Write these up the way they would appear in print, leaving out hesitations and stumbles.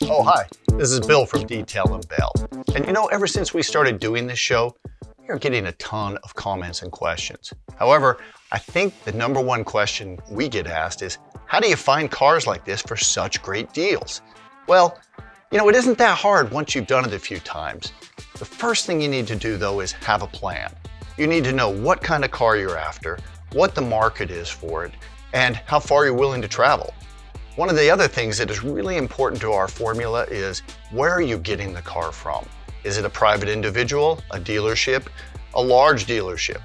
Oh, hi. This is Bill from Detail and Bell. And you know, ever since we started doing this show, we are getting a ton of comments and questions. However, I think the number one question we get asked is, how do you find cars like this for such great deals? Well, you know, it isn't that hard once you've done it a few times. The first thing you need to do, though, is have a plan. You need to know what kind of car you're after, what the market is for it, and how far you're willing to travel. One of the other things that is really important to our formula is, where are you getting the car from? Is it a private individual, a dealership, a large dealership?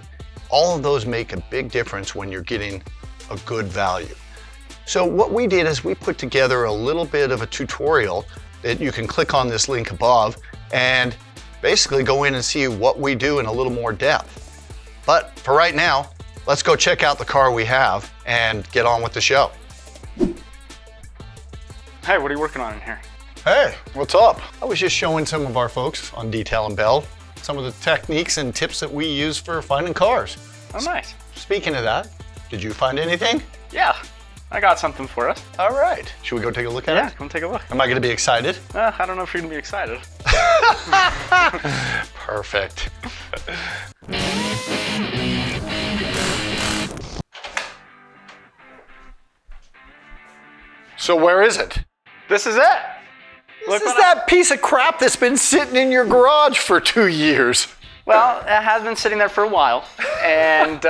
All of those make a big difference when you're getting a good value. So what we did is we put together a little bit of a tutorial that you can click on this link above and basically go in and see what we do in a little more depth. But for right now, let's go check out the car we have and get on with the show. Hey, what are you working on in here? Hey, what's up? I was just showing some of our folks on Detail and Bell some of the techniques and tips that we use for finding cars. Oh, nice. Speaking of that, did you find anything? Yeah, I got something for us. All right. Should we go take a look at it? Yeah, come take a look. Am I going to be excited? I don't know if you're going to be excited. Perfect. So where is it? This is it. This is that piece of crap that's been sitting in your garage for 2 years. Well, it has been sitting there for a while. And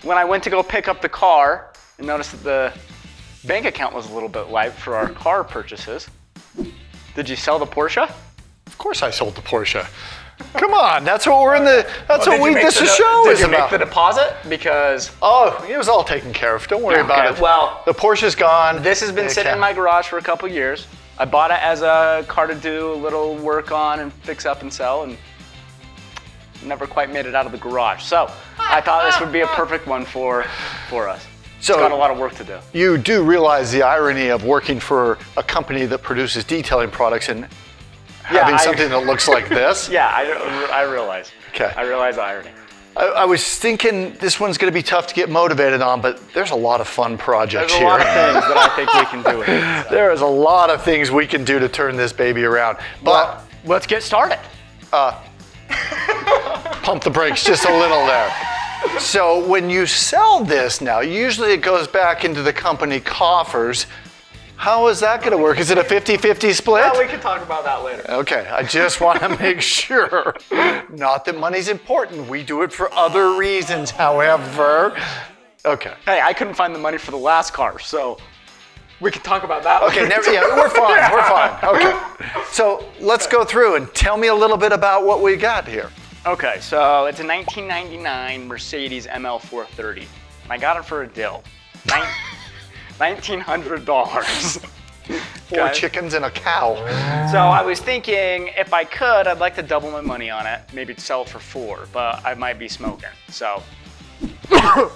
when I went to go pick up the car and noticed that the bank account was a little bit light for our car purchases. Did you sell the Porsche? Of course I sold the Porsche. Come on, that's what we're in the, that's what this show is about. Did you make the deposit? Because... Oh, it was all taken care of. Don't worry about it. Well, the Porsche's gone. This has been sitting in my garage for a couple years. I bought it as a car to do a little work on and fix up and sell, and never quite made it out of the garage. So I thought this would be a perfect one for us. So it's got a lot of work to do. You do realize the irony of working for a company that produces detailing products and having something that looks like this? Yeah, I realize. Okay. I realize the irony. I was thinking this one's going to be tough to get motivated on, but there's a lot of fun projects here. There's a lot of things that I think we can do with it. So. There is a lot of things we can do to turn this baby around. But well, let's get started. Pump the brakes just a little there. So when you sell this now, usually it goes back into the company coffers. How is that going to work? Is it a 50-50 split? Yeah, we can talk about that later. Okay, I just want to make sure. Not that money's important. We do it for other reasons, however. Okay. Hey, I couldn't find the money for the last car, so we can talk about that later. Okay, we're fine. We're fine. Okay. So let's go through and tell me a little bit about what we got here. Okay, so it's a 1999 Mercedes ML430. I got it for a deal. $1,900. 4 chickens and a cow. So I was thinking, if I could, I'd like to double my money on it. Maybe sell it for 4, but I might be smoking, so. But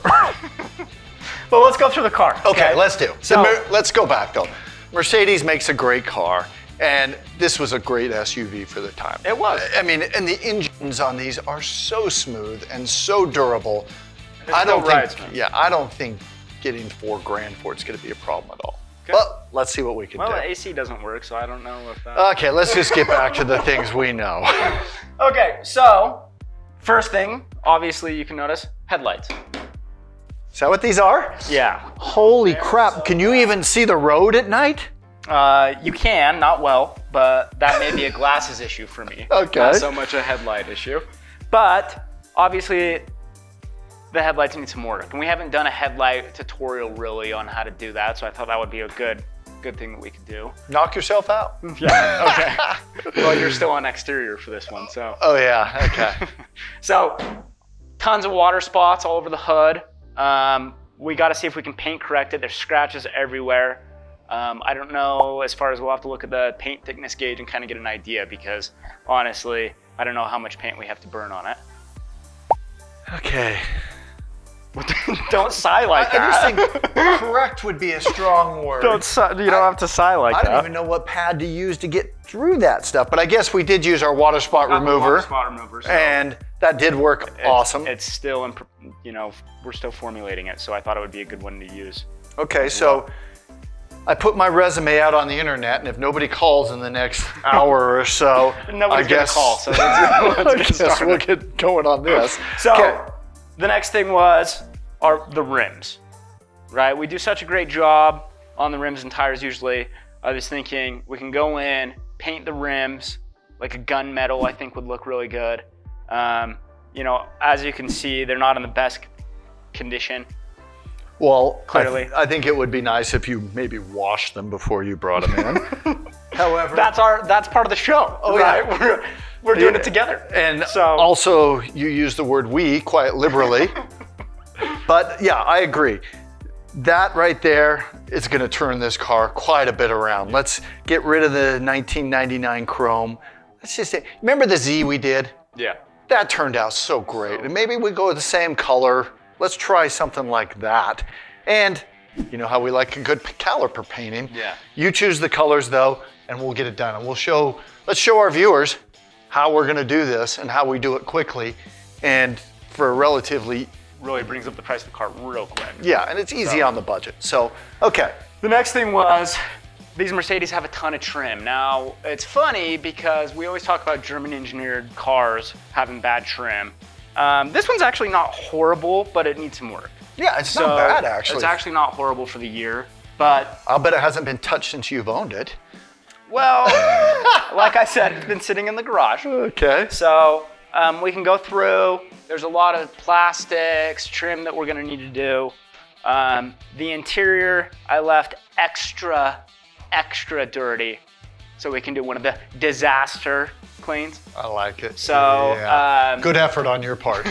let's go through the car. Okay, let's do. So, let's go back though. Mercedes makes a great car, and this was a great SUV for the time. It was. I mean, and the engines on these are so smooth and so durable. I don't think getting $4,000 for it's going to be a problem at all. Okay. But let's see what we can do. Well, the AC doesn't work, so I don't know if that... Okay, let's just get back to the things we know. Okay, so first thing, obviously you can notice, headlights. Is that what these are? Yeah. Holy crap, can you even see the road at night? You can, not well, but that may be a glasses issue for me. Okay. Not so much a headlight issue. But obviously the headlights need some work. And we haven't done a headlight tutorial really on how to do that, so I thought that would be a good thing that we could do. Knock yourself out. Yeah, okay. Well, you're still on exterior for this one, so. Oh yeah, okay. So, tons of water spots all over the hood. We got to see if we can paint correct it. There's scratches everywhere. I don't know, as far as we'll have to look at the paint thickness gauge and kind of get an idea, because honestly, I don't know how much paint we have to burn on it. Okay. Don't sigh like that. I just think correct would be a strong word. You don't have to sigh like that. I don't even know what pad to use to get through that stuff, but I guess we did use our water spot remover. Water spot remover, so and that did work awesome. It's still, we're still formulating it, so I thought it would be a good one to use. Okay, so I put my resume out on the internet, and if nobody calls in the next hour or so, Nobody's gonna call, so let's get started. We'll get going on this. So the next thing was the rims, right? We do such a great job on the rims and tires usually. I was thinking we can go in, paint the rims like a gunmetal, I think would look really good. You know, as you can see, they're not in the best condition. Well, clearly, I think it would be nice if you maybe washed them before you brought them in. However, that's part of the show. Oh, right? yeah. We're doing it together. And so also, you use the word "we" quite liberally. But yeah, I agree. That right there is going to turn this car quite a bit around. Let's get rid of the 1999 chrome. Let's just say, remember the Z we did? Yeah. That turned out so great. And maybe we go with the same color. Let's try something like that. And you know how we like a good caliper painting. Yeah. You choose the colors though, and we'll get it done. And let's show our viewers how we're gonna do this and how we do it quickly and for a relatively really brings up the price of the car real quick. Yeah, and it's easy on the budget. So, okay. The next thing was, these Mercedes have a ton of trim. Now, it's funny because we always talk about German engineered cars having bad trim. This one's actually not horrible, but it needs some work. Yeah, it's not bad actually. It's actually not horrible for the year, but I'll bet it hasn't been touched since you've owned it. Well, like I said, it's been sitting in the garage. Okay. So we can go through. There's a lot of plastics, trim that we're gonna need to do. The interior, I left extra dirty, so we can do one of the disaster cleans. I like it. So yeah. Good effort on your part.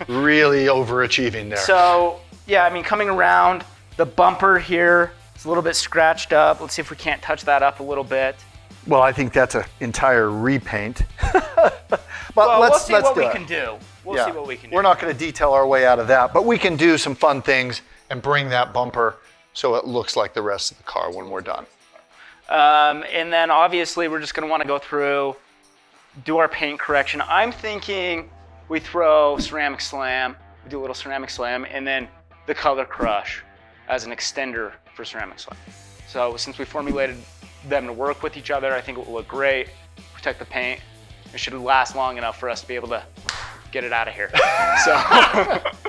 Really overachieving there. So yeah, I mean, coming around, the bumper here is a little bit scratched up. Let's see if we can't touch that up a little bit. Well, I think that's an entire repaint. But we'll see what we can do. We'll see what we can do. We're not going to detail our way out of that, but we can do some fun things and bring that bumper so it looks like the rest of the car when we're done. And then obviously we're just going to want to go through, do our paint correction. I'm thinking we throw ceramic slam, we do a little ceramic slam, and then the color crush as an extender for ceramic slam. So since we formulated them to work with each other, I think it will look great, protect the paint. It should last long enough for us to be able to get it out of here. So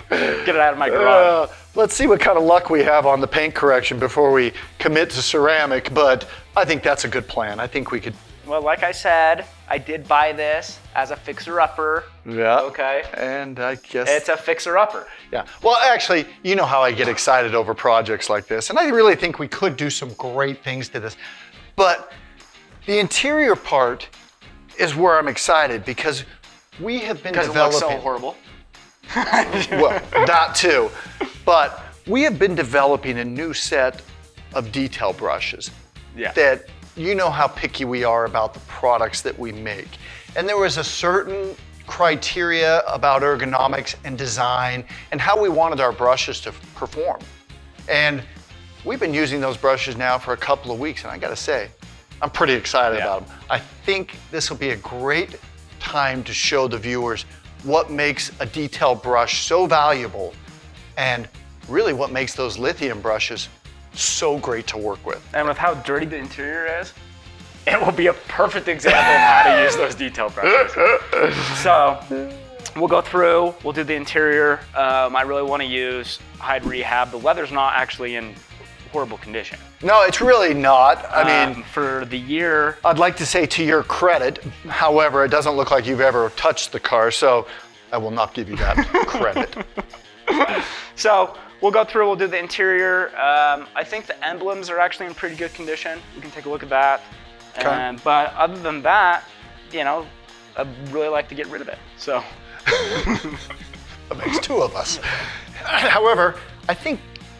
get it out of my garage. Let's see what kind of luck we have on the paint correction before we commit to ceramic, but I think that's a good plan. I think we could. Well, like I said, I did buy this as a fixer-upper. Yeah. Okay. And I guess it's a fixer-upper. Yeah. Well, actually, you know how I get excited over projects like this, and I really think we could do some great things to this. But the interior part is where I'm excited because we have been developing. Because it looks so horrible. Well, that too. But we have been developing a new set of detail brushes. Yeah. That you know how picky we are about the products that we make. And there was a certain criteria about ergonomics and design and how we wanted our brushes to perform. And we've been using those brushes now for a couple of weeks, and I gotta say, I'm pretty excited about them. I think this will be a great time to show the viewers what makes a detail brush so valuable and really what makes those lithium brushes so great to work with. And with how dirty the interior is, it will be a perfect example of how to use those detail brushes. So we'll go through, we'll do the interior. I really want to use Hide Rehab. The leather's not actually in horrible condition. No, it's really not. I mean, for the year, I'd like to say to your credit, however, it doesn't look like you've ever touched the car, so I will not give you that credit. So we'll go through, we'll do the interior. I think the emblems are actually in pretty good condition. We can take a look at that. Okay. But other than that, you know, I'd really like to get rid of it. So that makes two of us. However, I think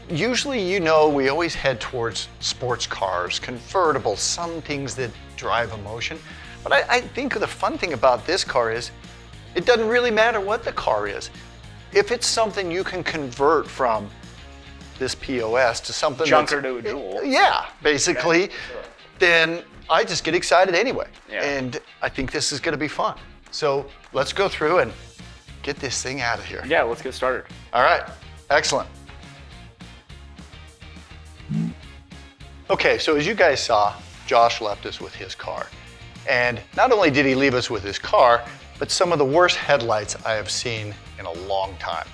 usually, you know, we always head towards sports cars, convertibles, some things that drive emotion. But I think the fun thing about this car is it doesn't really matter what the car is. If it's something you can convert from this POS to something junker to a jewel. Yeah, basically, okay. Sure. Then I just get excited anyway. Yeah. And I think this is going to be fun. So let's go through and get this thing out of here. Yeah, let's get started. All right, excellent. Okay, so as you guys saw, Josh left us with his car. And not only did he leave us with his car, but some of the worst headlights I have seen in a long time.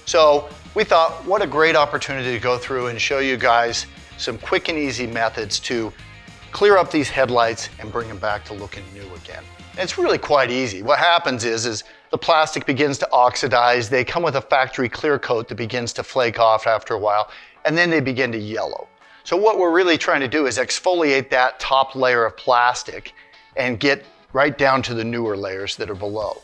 So we thought, what a great opportunity to go through and show you guys some quick and easy methods to clear up these headlights and bring them back to looking new again. And it's really quite easy. What happens is the plastic begins to oxidize. They come with a factory clear coat that begins to flake off after a while, and then they begin to yellow. So what we're really trying to do is exfoliate that top layer of plastic and get right down to the newer layers that are below.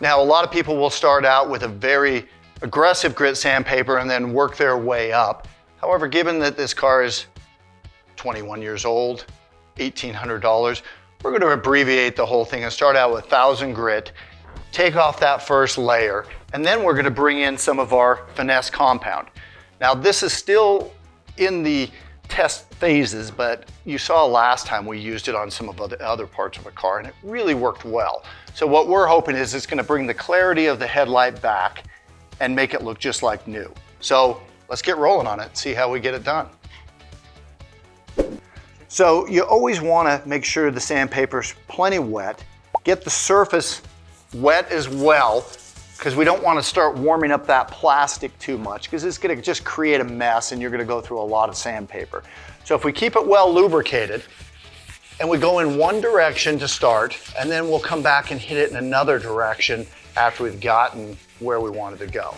Now, a lot of people will start out with a very aggressive grit sandpaper and then work their way up. However, given that this car is 21 years old, $1,800, we're going to abbreviate the whole thing and start out with 1000 grit, take off that first layer, and then we're going to bring in some of our finesse compound. Now, this is still in the test phases, but you saw last time we used it on some of the other parts of a car and it really worked well. So what we're hoping is it's going to bring the clarity of the headlight back and make it look just like new. So let's get rolling on it and see how we get it done. So you always want to make sure the sandpaper's plenty wet. Get the surface wet as well, because we don't want to start warming up that plastic too much, because it's going to just create a mess and you're going to go through a lot of sandpaper. So if we keep it well lubricated and we go in one direction to start, and then we'll come back and hit it in another direction after we've gotten where we wanted to go.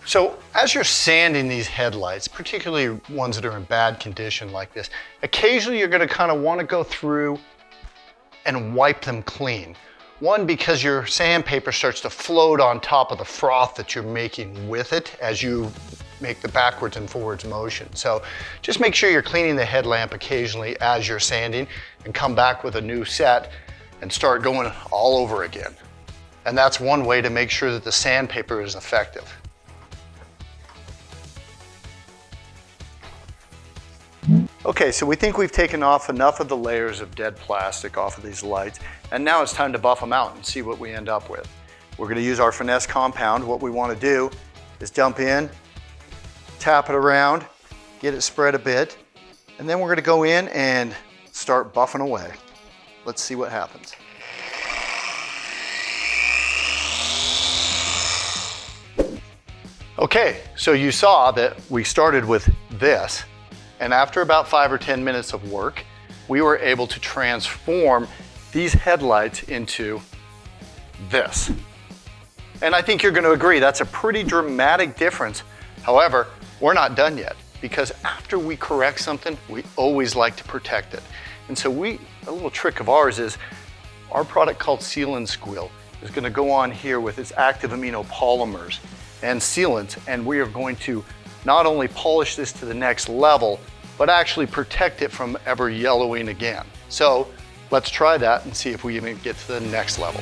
So as you're sanding these headlights, particularly ones that are in bad condition like this, occasionally you're going to kind of want to go through and wipe them clean. One, because your sandpaper starts to float on top of the froth that you're making with it as you make the backwards and forwards motion. So just make sure you're cleaning the headlamp occasionally as you're sanding, and come back with a new set and start going all over again. And that's one way to make sure that the sandpaper is effective. Okay, so we think we've taken off enough of the layers of dead plastic off of these lights, and now it's time to buff them out and see what we end up with. We're going to use our finesse compound. What we want to do is dump in, tap it around, get it spread a bit, and then we're going to go in and start buffing away. Let's see what happens. Okay, so you saw that we started with this. And after about 5 or 10 minutes of work, we were able to transform these headlights into this. And I think you're going to agree that's a pretty dramatic difference. However, we're not done yet, because after we correct something, we always like to protect it. And so a little trick of ours is our product called Seal and Squeal is going to go on here with its active amino polymers and sealants, and we are going to not only polish this to the next level, but actually protect it from ever yellowing again. So let's try that and see if we even get to the next level.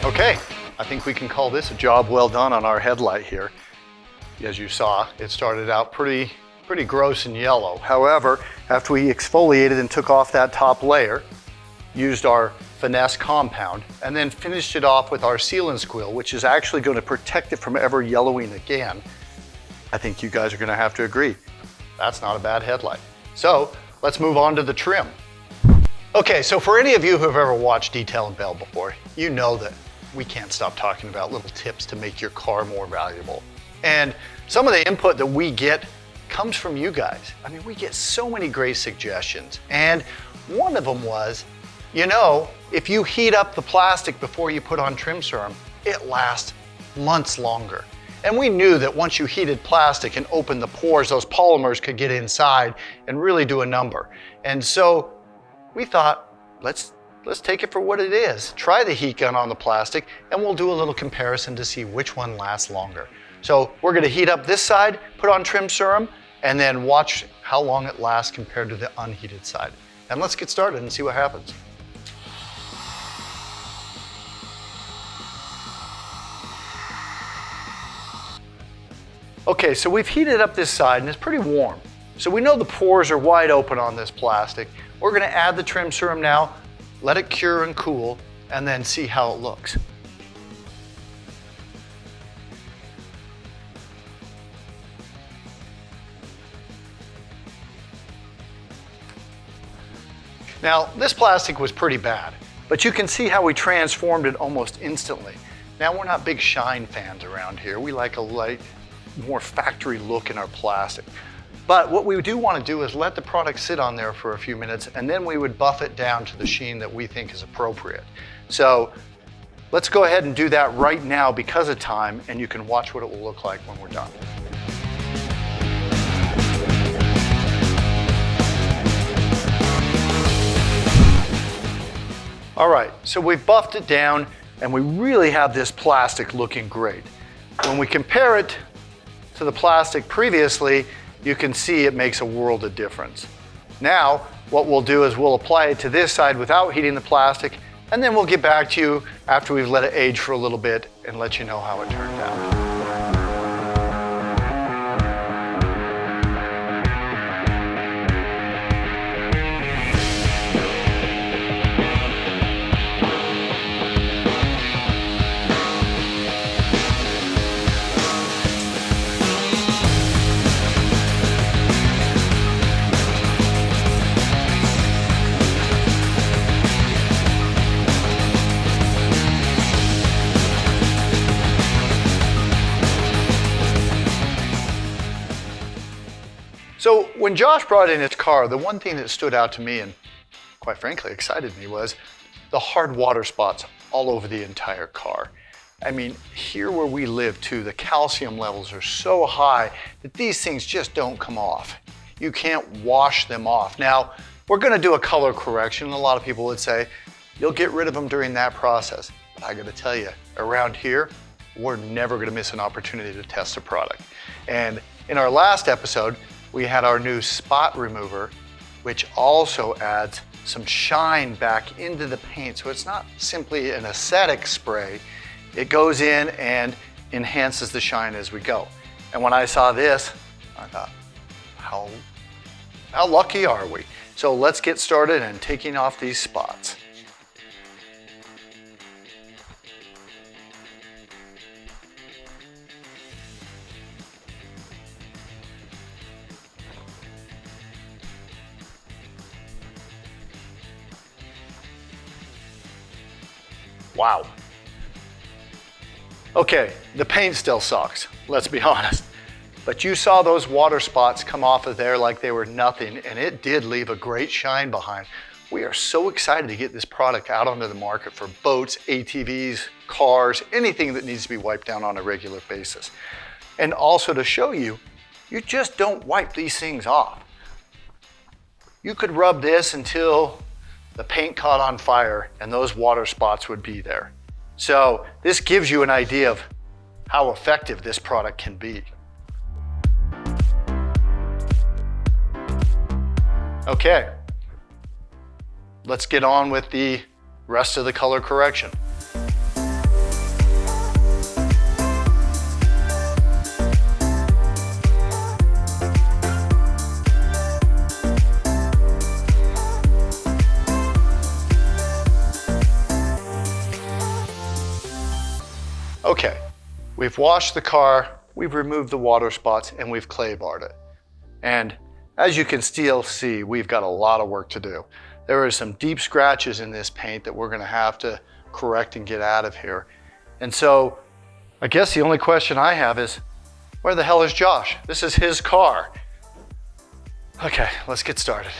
Okay, I think we can call this a job well done on our headlight here. As you saw, it started out pretty gross and yellow. However, after we exfoliated and took off that top layer, used our finesse compound, and then finished it off with our Seal and Squeal, which is actually going to protect it from ever yellowing again, I think you guys are going to have to agree, that's not a bad headlight. So let's move on to the trim. Okay, so for any of you who have ever watched Detail and Bell before, you know that we can't stop talking about little tips to make your car more valuable. And some of the input that we get comes from you guys. I mean, we get so many great suggestions. And one of them was, you know, if you heat up the plastic before you put on trim serum, it lasts months longer. And we knew that once you heated plastic and opened the pores, those polymers could get inside and really do a number. And so we thought, let's take it for what it is. Try the heat gun on the plastic, and we'll do a little comparison to see which one lasts longer. So we're going to heat up this side, put on trim serum, and then watch how long it lasts compared to the unheated side. And let's get started and see what happens. Okay, so we've heated up this side and it's pretty warm. So we know the pores are wide open on this plastic. We're gonna add the trim serum now, let it cure and cool, and then see how it looks. Now, this plastic was pretty bad, but you can see how we transformed it almost instantly. Now, we're not big shine fans around here. We like a light, more factory look in our plastic. But what we do want to do is let the product sit on there for a few minutes, and then we would buff it down to the sheen that we think is appropriate. So let's go ahead and do that right now because of time, and you can watch what it will look like when we're done. All right, so we've buffed it down and we really have this plastic looking great. When we compare it to the plastic previously, you can see it makes a world of difference. Now, what we'll do is we'll apply it to this side without heating the plastic, and then we'll get back to you after we've let it age for a little bit and let you know how it turned out. So when Josh brought in his car, the one thing that stood out to me and quite frankly excited me was the hard water spots all over the entire car. I mean, here where we live too, the calcium levels are so high that these things just don't come off. You can't wash them off. Now, we're gonna do a color correction. A lot of people would say, you'll get rid of them during that process. But I gotta tell you, around here, we're never gonna miss an opportunity to test a product. And in our last episode, we had our new spot remover, which also adds some shine back into the paint. So it's not simply an aesthetic spray. It goes in and enhances the shine as we go. And when I saw this, I thought, how lucky are we? So let's get started and taking off these spots. Wow. Okay, the paint still sucks, let's be honest. But you saw those water spots come off of there like they were nothing, and it did leave a great shine behind. We are so excited to get this product out onto the market for boats, ATVs, cars, anything that needs to be wiped down on a regular basis. And also to show you, you just don't wipe these things off. You could rub this until the paint caught on fire and those water spots would be there. So this gives you an idea of how effective this product can be. Okay, let's get on with the rest of the color correction. Okay, we've washed the car, we've removed the water spots, and we've clay barred it. And as you can still see, we've got a lot of work to do. There are some deep scratches in this paint that we're gonna have to correct and get out of here. And so, I guess the only question I have is, where the hell is Josh? This is his car. Okay, let's get started.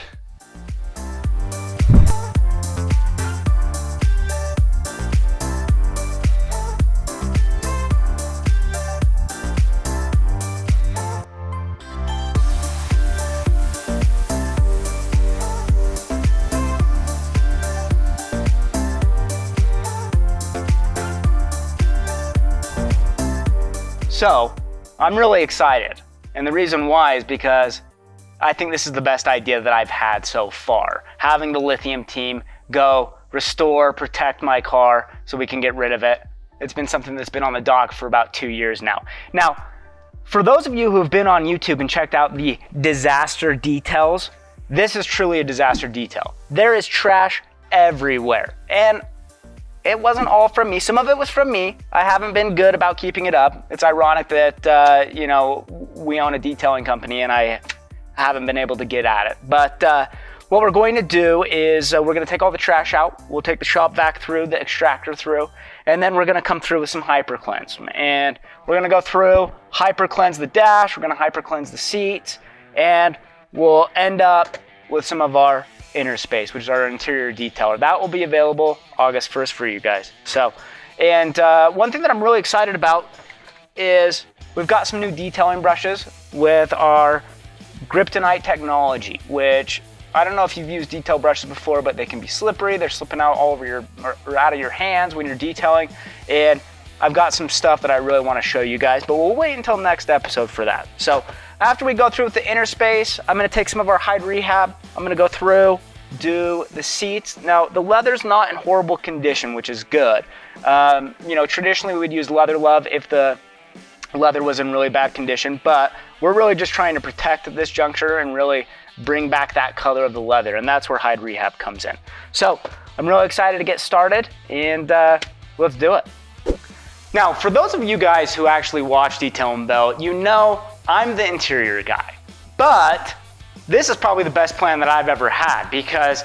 So, I'm really excited. And the reason why is because I think this is the best idea that I've had so far. Having the lithium team go restore, protect my car so we can get rid of it. It's been something that's been on the dock for about 2 years now. Now, for those of you who have been on YouTube and checked out the disaster details, this is truly a disaster detail. There is trash everywhere. And it wasn't all from me. Some of it was from me. I haven't been good about keeping it up. It's ironic that, we own a detailing company and I haven't been able to get at it. But what we're going to do is we're going to take all the trash out. We'll take the shop vac through, the extractor through, and then we're going to come through with some hyper cleanse. And we're going to go through, hyper cleanse the dash, we're going to hyper cleanse the seats, and we'll end up with some of our inner space, which is our interior detailer. That will be available August 1st for you guys. So, and one thing that I'm really excited about is we've got some new detailing brushes with our Kryptonite technology, which I don't know if you've used detail brushes before, but they can be slippery. They're slipping out all over or out of your hands when you're detailing. And I've got some stuff that I really want to show you guys, but we'll wait until next episode for that. So after we go through with the inner space, I'm going to take some of our hide rehab. I'm going to go through, do the seats. Now the leather's not in horrible condition, which is good. Traditionally we would use leather love if the leather was in really bad condition, but we're really just trying to protect at this juncture and really bring back that color of the leather, and that's where hide rehab comes in. So I'm really excited to get started, and let's do it. Now, for those of you guys who actually watch Detail and Bell, you know I'm the interior guy, but this is probably the best plan that I've ever had because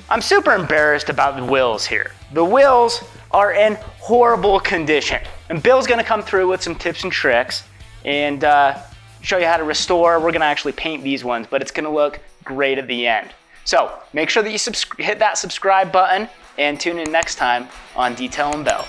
I'm super embarrassed about the wheels here. The wheels are in horrible condition, and Bill's gonna come through with some tips and tricks and show you how to restore. We're gonna actually paint these ones, but it's gonna look great at the end. So make sure that you hit that subscribe button and tune in next time on Detail and Bell.